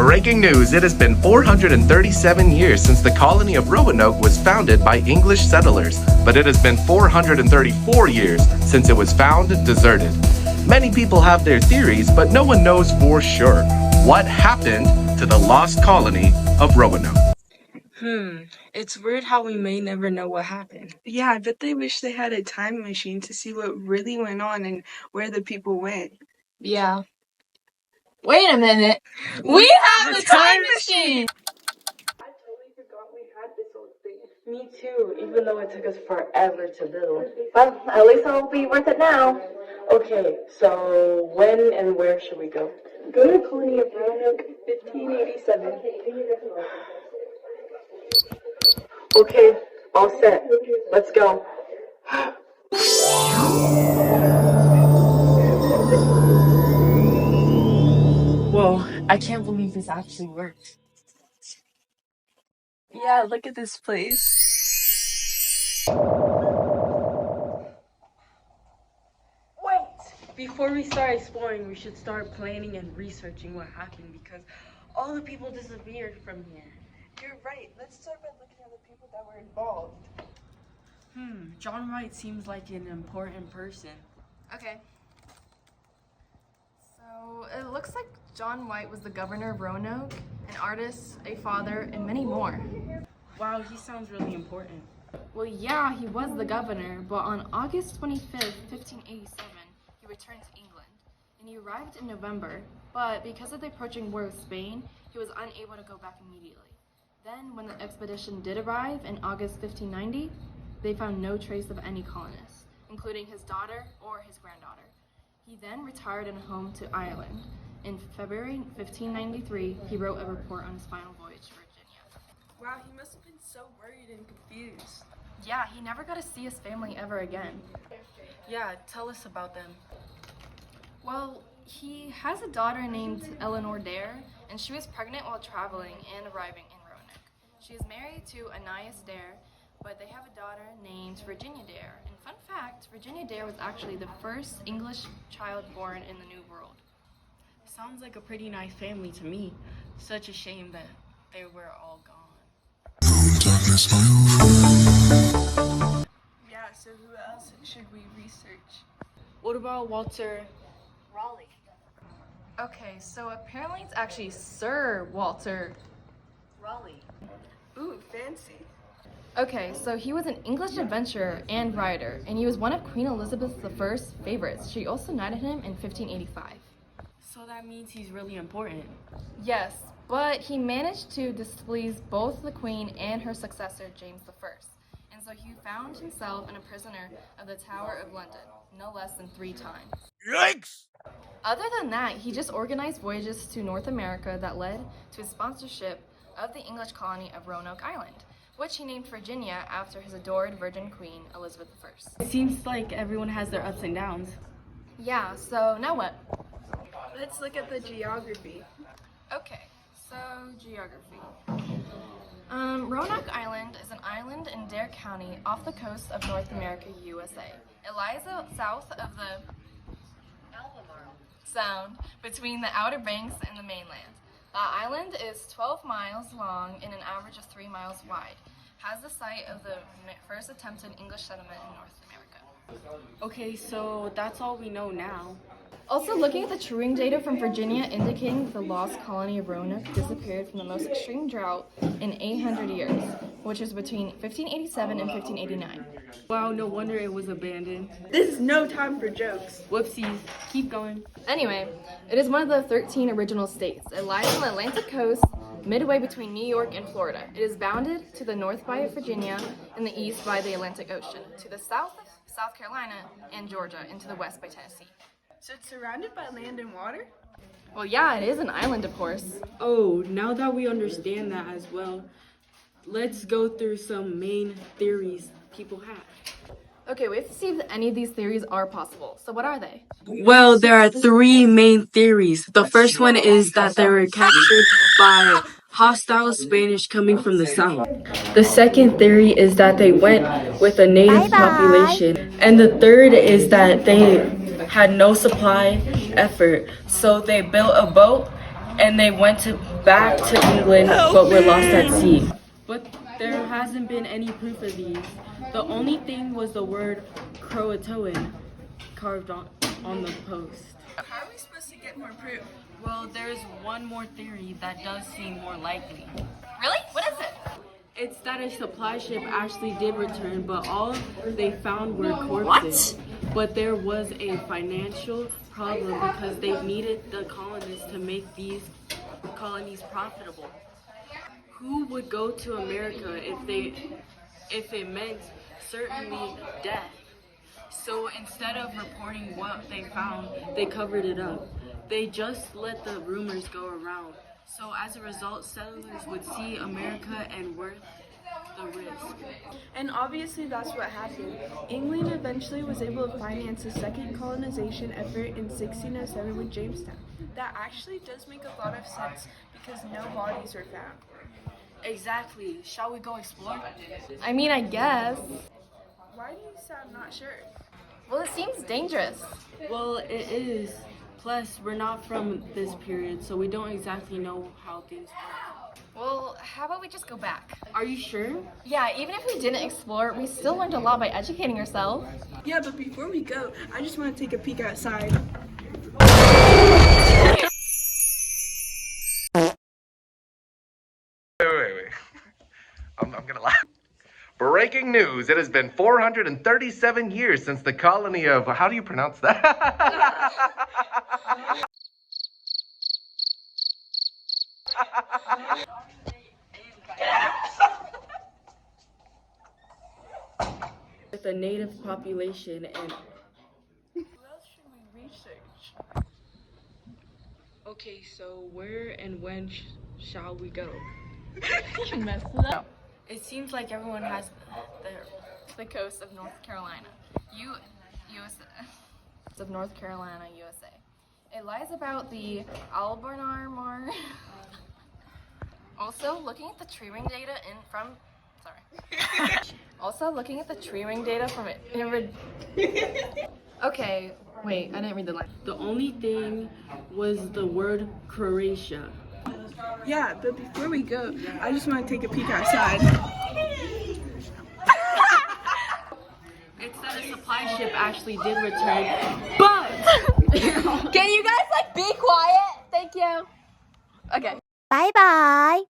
Breaking news, it has been 437 years since the colony of Roanoke was founded by English settlers, but it has been 434 years since it was found deserted. Many people have their theories, but no one knows for sure what happened to the lost colony of Roanoke. It's weird how we may never know what happened. Yeah, I bet they wish they had a time machine to see what really went on and where the people went. Yeah. Wait a minute. We have the time machine! I totally forgot we had this old thing. Me too, even though it took us forever to build. Well, at least it'll be worth it now. Okay, so when and where should we go? Go to colony of Roanoke, 1587. Okay, all set. Let's go. Whoa, I can't believe this actually worked. Yeah, look at this place. Wait! Before we start exploring, we should start planning and researching what happened because all the people disappeared from here. You're right. Let's start by looking at the people that were involved. John Wright seems like an important person. Okay. So, it looks like John White was the governor of Roanoke, an artist, a father, and many more. Wow, he sounds really important. Well, yeah, he was the governor, but on August 25th, 1587, he returned to England. And he arrived in November, but because of the approaching war with Spain, he was unable to go back immediately. Then, when the expedition did arrive in August 1590, they found no trace of any colonists, including his daughter or his granddaughter. He then retired in a home to Ireland. In February 1593, he wrote a report on his final voyage to Virginia. Wow, he must have been so worried and confused. Yeah, he never got to see his family ever again. Yeah, tell us about them. Well, he has a daughter named Eleanor Dare, and she was pregnant while traveling and arriving in Roanoke. She is married to Ananias Dare, but they have a daughter named Virginia Dare. And fun fact, Virginia Dare was actually the first English child born in the New World. Sounds like a pretty nice family to me. Such a shame that they were all gone. Yeah, so who else should we research? What about Walter? Raleigh. Okay, so apparently it's actually Sir Walter. Raleigh. Ooh, fancy. Okay, so he was an English adventurer and writer, and he was one of Queen Elizabeth I's favorites. She also knighted him in 1585. So that means he's really important. Yes, but he managed to displease both the Queen and her successor, James I. And so he found himself a prisoner of the Tower of London, no less than 3 times. Yikes! Other than that, he just organized voyages to North America that led to his sponsorship of the English colony of Roanoke Island, which he named Virginia after his adored Virgin Queen, Elizabeth I. It seems like everyone has their ups and downs. Yeah, so now what? Let's look at the geography. Okay, so geography. Roanoke Island is an island in Dare County off the coast of North America, USA. It lies south of the Sound between the Outer Banks and the mainland. The island is 12 miles long and an average of 3 miles wide. Has the site of the first attempted English settlement in North America. Okay, so that's all we know now. Also, looking at the Turing data from Virginia indicating that the lost colony of Roanoke disappeared from the most extreme drought in 800 years, which was between 1587 and 1589. Wow, no wonder it was abandoned. This is no time for jokes. Whoopsies. Keep going. Anyway, it is one of the 13 original states. It lies on the Atlantic coast, midway between New York and Florida. It is bounded to the north by Virginia and the east by the Atlantic Ocean, to the south of South Carolina and Georgia, and to the west by Tennessee. So it's surrounded by land and water? Well, yeah, it is an island, of course. Oh, now that we understand that as well, let's go through some main theories people have. Okay, we have to see if any of these theories are possible. So what are they? Well, there are 3 main theories. The first one is that they were captured by hostile Spanish coming from the south. The second theory is that they went with a native population. And the third is that they had no supply effort, so they built a boat and they went to back to England but were lost at sea. But there hasn't been any proof of these. The only thing was the word Croatoan carved on the post. How are we supposed to get more proof? Well, there's one more theory that does seem more likely. Really? What is it? It's that a supply ship actually did return, but all they found were corpses. What? But there was a financial problem because they needed the colonists to make these colonies profitable. Who would go to America if it meant certainly death? So instead of reporting what they found, they covered it up. They just let the rumors go around. So as a result, settlers would see America and worth the risk. And obviously that's what happened. England eventually was able to finance a second colonization effort in 1607 with Jamestown. That actually does make a lot of sense because no bodies were found. Exactly. Shall we go explore? I mean, I guess. Why do you sound not sure? Well, it seems dangerous. Well, it is. Plus, we're not from this period, so we don't exactly know how things work. Well, how about we just go back? Are you sure? Yeah, even if we didn't explore, we still learned a lot by educating ourselves. Yeah, but before we go, I just want to take a peek outside. Wait. I'm gonna laugh. Breaking news. It has been 437 years since the colony of... How do you pronounce that? With a native population and... Who else should we research? Okay, so where and when shall we go? You messed it up. It seems like everyone has The coast of North Carolina, USA. Of North Carolina, USA. It lies about the Albernar Mar. Also, looking at the tree ring data Also, looking at the tree ring data from it. Okay, wait, I didn't read the line. The only thing was the word Croatia. Yeah, but before we go, I just want to take a peek outside. It's that a supply ship actually did return, but... Can you guys be quiet? Thank you. Okay. Bye bye.